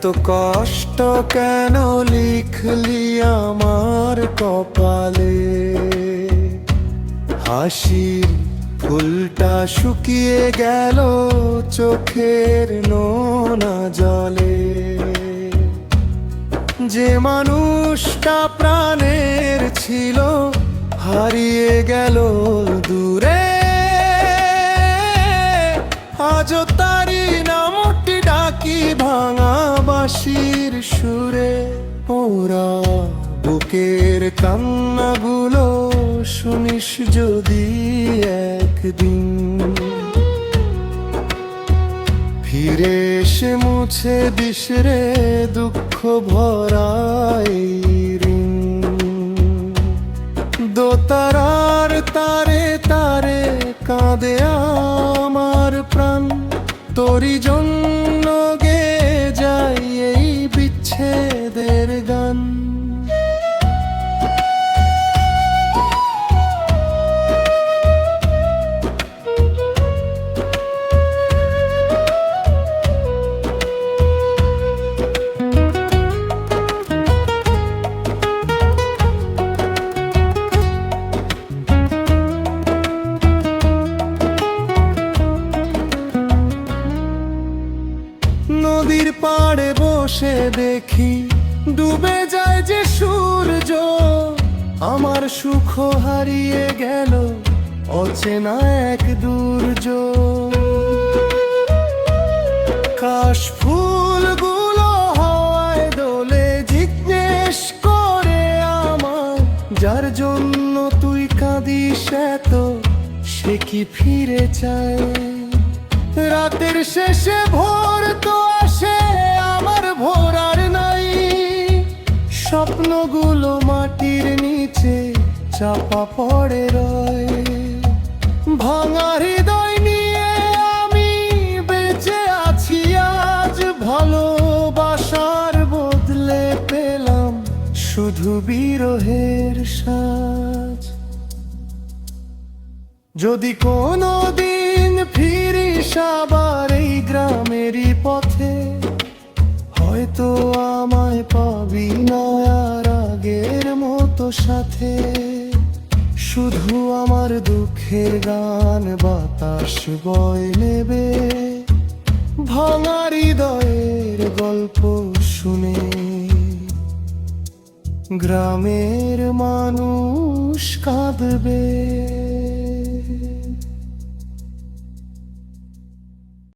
এত কষ্ট কেন লিখলি আমার কপালে? হাসির ফুলটা শুকিয়ে গেল চোখের নোনা জলে। যে মানুষটা প্রাণের ছিল হারিয়ে গেল দূরে। আজও তারি নামটি ডাকি ভাঙা বাঁশির সুরে। ওরা বুকের কান্নাগুলো শুনিস যদি একদিন, ফিরে এসে মুছে দিস রে দুঃখ ভরাই ঋণ। দোতারার তারে তারে কাঁদে আমার প্রাণ, তোরি জন্য গেয়ে যাই এই বিচ্ছেদের গান। নদীর পাড়ে বসে দেখি ডুবে যায় যে সূর্য। আমার সুখ হারিয়ে গেল অচেনা এক দুর্যোগ। কাশ ফুলগুলো হাওয়ায় দোলে জিজ্ঞেস করে আমার, যার জন্য তুই কাঁদিস এত সে কি ফিরে চায়? রাতের শেষে ভোর তো আসে, আমার ভোর আর নাই। স্বপ্নগুলো মাটির নিচে চাপা পড়ে রয়। ভাঙা হৃদয় নিয়ে আমি বেঁচে আছি আজ, ভালোবাসার বদলে পেলাম শুধু বিরহের সাজ। যদি কোনো দিন ফিরিস আবার এই গ্রামেরই পথে, হয়তো আমায় পাবি না আর আগের মতো সাথে। শুধু আমার দুঃখের গান বাতাস বয় নেবে, ভাঙা হৃদয়ের গল্প শুনে গ্রামের মানুষ কাঁদবে।